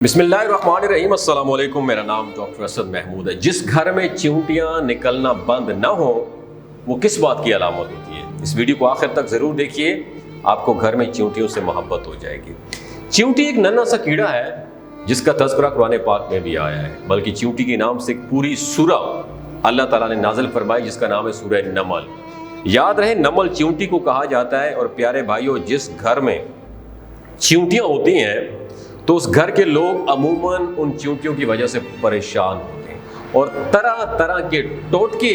बिस्मिल्लाहिर्रहमानिर्रहीम। अस्सलाम वालेकुम। मेरा नाम डॉक्टर असद महमूद है। जिस घर में चींटियां निकलना बंद ना हो वो किस बात की अलामत होती है? इस वीडियो को आखिर तक ज़रूर देखिए, आपको घर में चींटियों से मोहब्बत हो जाएगी। चींटी एक नन्हा सा कीड़ा है जिसका तज़किरा कुरान पाक में भी आया है, बल्कि चींटी के नाम से एक पूरी सूरह अल्लाह ताला ने नाज़िल फरमाई जिसका नाम है सूरह नमल। याद रहे, नमल चींटी को कहा जाता है। और प्यारे भाइयों, जिस घर में चींटियां होती हैं तो उस घर के लोग अमूमन उन चींटियों की वजह से परेशान होते हैं और तरह तरह के टोटके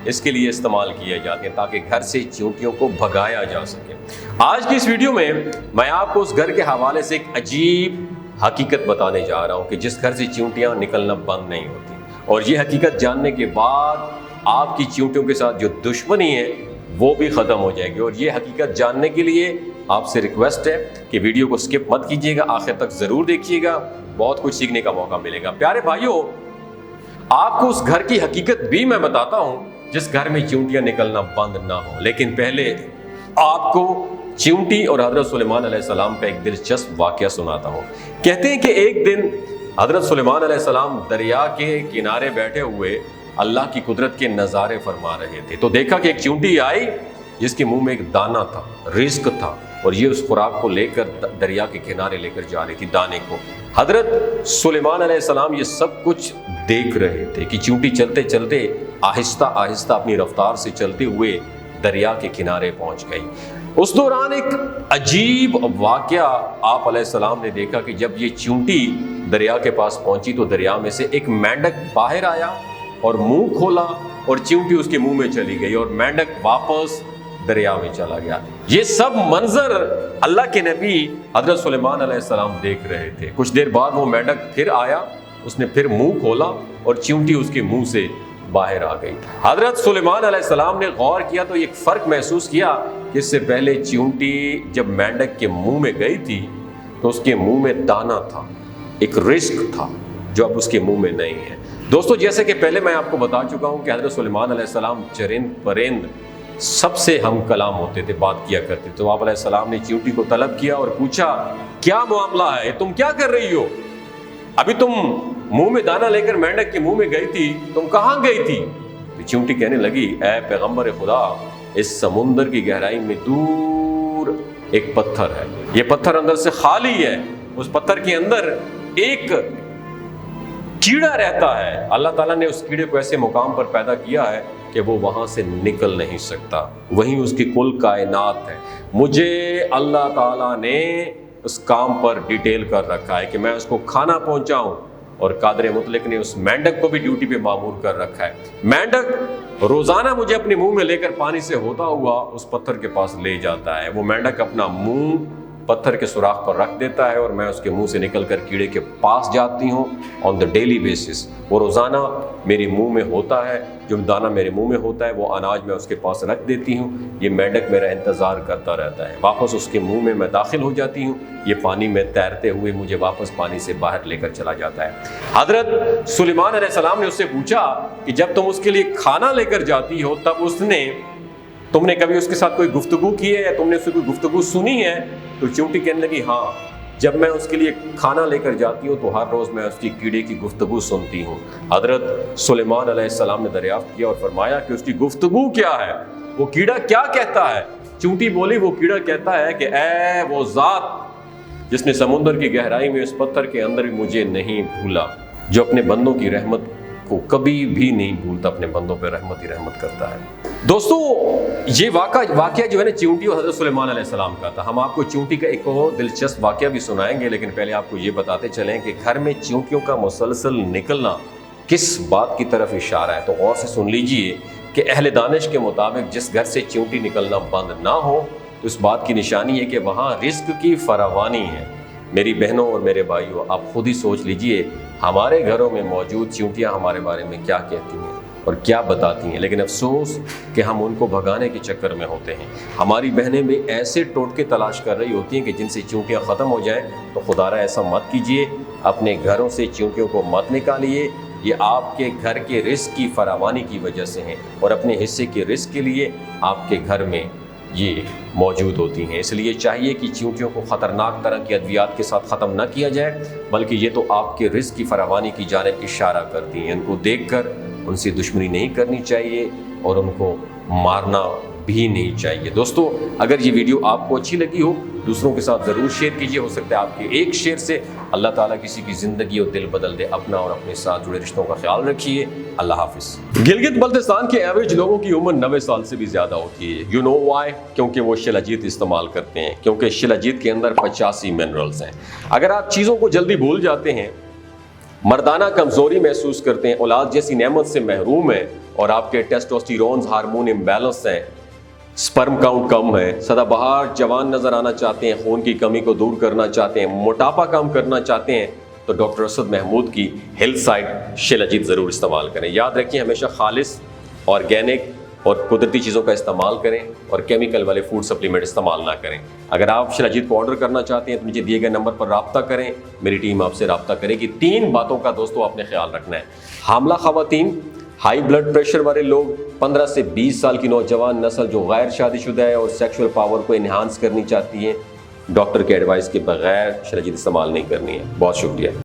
इसके लिए इस्तेमाल किए जाते हैं ताकि घर से चींटियों को भगाया जा सके। आज की इस वीडियो में मैं आपको उस घर के हवाले से एक अजीब हकीकत बताने जा रहा हूं कि जिस घर से चींटियां निकलना बंद नहीं होती, और ये हकीकत जानने के बाद आपकी चींटियों के साथ जो दुश्मनी है वो भी ख़त्म हो जाएगी। और ये हकीकत जानने के लिए आपसे रिक्वेस्ट है कि वीडियो को स्किप मत कीजिएगा, आखिर तक ज़रूर देखिएगा, बहुत कुछ सीखने का मौका मिलेगा। प्यारे भाइयों, आपको उस घर की हकीकत भी मैं बताता हूँ जिस घर में चींटियां निकलना बंद ना हो। लेकिन पहले आपको चींटी और हज़रत सुलेमान अलैहिस्सलाम का एक दिलचस्प वाक़या सुनाता हूँ। कहते हैं कि एक दिन हज़रत सुलेमान अलैहिस्सलाम दरिया के किनारे बैठे हुए अल्लाह की कुदरत के नज़ारे फरमा रहे थे, तो देखा कि एक चींटी आई जिसके मुंह में एक दाना था, रिस्क था, और ये उस खुराक को लेकर दरिया के किनारे लेकर जा रही थी, दाने को। हजरत सुलेमान अलैहिस्सलाम ये सब कुछ देख रहे थे कि चींटी चलते चलते आहिस्ता आहिस्ता अपनी रफ्तार से चलते हुए दरिया के किनारे पहुंच गई। उस दौरान एक अजीब वाकया आप अलैहिस्सलाम ने देखा कि जब ये चींटी दरिया के पास पहुंची तो दरिया में से एक मेंढक बाहर आया और मुंह खोला और चींटी उसके मुंह में चली गई और मेंढक वापस दरिया में चला गया। ये सब मंजर अल्लाह के नबी हजरत सुलेमान अलैहिस्सलाम देख रहे थे। कुछ देर बाद वो मेंढक फिर आया, उसने फिर मुंह खोला और चींटी उसके मुंह से बाहर आ गई। हजरत सुलेमान अलैहिस्सलाम ने गौर किया तो एक फर्क महसूस किया कि इससे पहले चींटी जब मेंढक के मुंह में गई थी तो उसके मुंह में दाना था, एक रिस्क था जो अब उसके मुंह में नहीं है। दोस्तों, जैसे कि पहले मैं आपको बता चुका हूं कि हजरत सुलेमान अलैहिस्सलाम चरिंद परिंद सबसे हम कलाम होते थे, बात किया करते। तो आप अलैहिस्सलाम ने चींटी को तलब किया और पूछा, क्या मामला है, तुम क्या कर रही हो? अभी तुम मुंह में दाना लेकर मेंढक के मुंह में गई थी, तुम कहां गई थी? तो चींटी कहने लगी, ऐ पैगंबर खुदा, इस समुंदर की गहराई में दूर एक पत्थर है, ये पत्थर अंदर से खाली है, उस पत्थर के अंदर एक कीड़ा रहता है। अल्लाह ताला ने उस कीड़े को ऐसे मुकाम पर पैदा किया है कि वो वहां से निकल नहीं सकता, वहीं उसकी कुल कायनात है। मुझे अल्लाह ताला ने उस काम पर डिटेल कर रखा है कि मैं उसको खाना पहुंचाऊं, और कादर मुतलक ने उस मेंढक को भी ड्यूटी पे मामूर कर रखा है। मेंढक रोजाना मुझे अपने मुंह में लेकर पानी से होता हुआ उस पत्थर के पास ले जाता है। वो मेंढक अपना मुंह पत्थर के सुराख पर रख देता है और मैं उसके मुंह से निकलकर कीड़े के पास जाती हूँ ऑन द डेली बेसिस। वो रोज़ाना मेरे मुंह में होता है, जो दाना मेरे मुंह में होता है वो अनाज मैं उसके पास रख देती हूँ। ये मेंढक मेरा इंतज़ार करता रहता है, वापस उसके मुंह में मैं दाखिल हो जाती हूँ, ये पानी में तैरते हुए मुझे वापस पानी से बाहर लेकर चला जाता है। हज़रत सुलेमान अलैहिस्सलाम ने उससे पूछा कि जब तुम उसके लिए खाना लेकर जाती हो तब तुमने कभी उसके साथ कोई गुफ्तगू की है या तुमने उससे कोई गुफ्तगू सुनी है? तो चींटी कहने लगी, हाँ, जब मैं उसके लिए खाना लेकर जाती हूँ तो हर रोज़ मैं उसकी कीड़े की गुफ्तगू सुनती हूँ। हज़रत सुलेमान अलैहिस्सलाम ने दरियाफ्त किया और फरमाया कि उसकी गुफ्तगू क्या है, वो कीड़ा क्या कहता है? चींटी बोली, वो कीड़ा कहता है कि ऐ वो ज़ात जिसने समुंदर की गहराई में इस पत्थर के अंदर भी मुझे नहीं भूला, जो अपने बंदों की रहमत को कभी भी नहीं भूलता, अपने बंदों पर रहमत ही रहमत करता है। दोस्तों, ये वाकया जो है ना चींटी और हज़रत सुलेमान अलैहिस्सलाम का था। हम आपको चींटी का एक और दिलचस्प वाकया भी सुनाएंगे, लेकिन पहले आपको ये बताते चलें कि घर में चींटियों का मुसलसल निकलना किस बात की तरफ इशारा है। तो गौर से सुन लीजिए कि अहले दानिश के मुताबिक जिस घर से चींटी निकलना बंद ना हो तो इस बात की निशानी है कि वहाँ रिस्क की फरावानी है। मेरी बहनों और मेरे भाइयों, आप खुद ही सोच लीजिए हमारे घरों में मौजूद चींटियाँ हमारे बारे में क्या कहती हैं और क्या बताती हैं, लेकिन अफसोस कि हम उनको भगाने के चक्कर में होते हैं। हमारी बहनें भी ऐसे टोटके तलाश कर रही होती हैं कि जिनसे चींटियाँ ख़त्म हो जाएं। तो खुदारा ऐसा मत कीजिए, अपने घरों से चींटियों को मत निकालिए। ये आपके घर के रिस्क की फरावानी की वजह से हैं और अपने हिस्से के रिस्क के लिए आपके घर में یہ موجود ہوتی ہیں۔ اس لیے چاہیے کہ چیونٹیوں کو خطرناک طرح کی ادویات کے ساتھ ختم نہ کیا جائے، بلکہ یہ تو آپ کے رزق کی فراوانی کی جانب اشارہ کرتی ہیں۔ ان کو دیکھ کر ان سے دشمنی نہیں کرنی چاہیے اور ان کو مارنا بھی نہیں چاہیے۔ دوستو، اگر یہ ویڈیو آپ کو اچھی لگی ہو دوسروں کے ساتھ ضرور شیئر کیجیے، ہو سکتا ہے آپ کے ایک شیئر سے اللہ تعالیٰ کسی کی زندگی اور دل بدل دے۔ اپنا اور اپنے ساتھ جڑے رشتوں کا خیال رکھیے۔ اللہ حافظ۔ گلگت بلتستان کے ایوریج لوگوں کی عمر 90 سال سے بھی زیادہ ہوتی ہے۔ You know why? کیونکہ وہ شلاجیت استعمال کرتے ہیں، کیونکہ شلاجیت کے اندر 85 منرلز ہیں۔ اگر آپ چیزوں کو جلدی بھول جاتے ہیں، مردانہ کمزوری محسوس کرتے ہیں، اولاد جیسی نعمت سے محروم ہیں اور آپ کے ٹیسٹوسٹیرونز ہارمون امبیلنس ہیں، سپرم کاؤنٹ کم ہے، سدا بہار جوان نظر آنا چاہتے ہیں، خون کی کمی کو دور کرنا چاہتے ہیں، موٹاپا کم کرنا چاہتے ہیں، تو ڈاکٹر اسد محمود کی ہیلتھ سائٹ شلاجیت ضرور استعمال کریں۔ یاد رکھیں ہمیشہ خالص، آرگینک اور قدرتی چیزوں کا استعمال کریں اور کیمیکل والے فوڈ سپلیمنٹ استعمال نہ کریں۔ اگر آپ شلاجیت کو آرڈر کرنا چاہتے ہیں تو نیچے دیے گئے نمبر پر رابطہ کریں، میری ٹیم آپ سے رابطہ کرے گی۔ 3 باتوں کا دوستو آپ نے خیال رکھنا ہے۔ حاملہ خواتین، ہائی بلڈ پریشر والے لوگ، 15 سے 20 سال کی نوجوان نسل جو غیر شادی شدہ ہے اور سیکشول پاور کو انہانس کرنی چاہتی ہے، ڈاکٹر کے ایڈوائس کے بغیر شلاجیت استعمال نہیں کرنی ہے۔ بہت شکریہ۔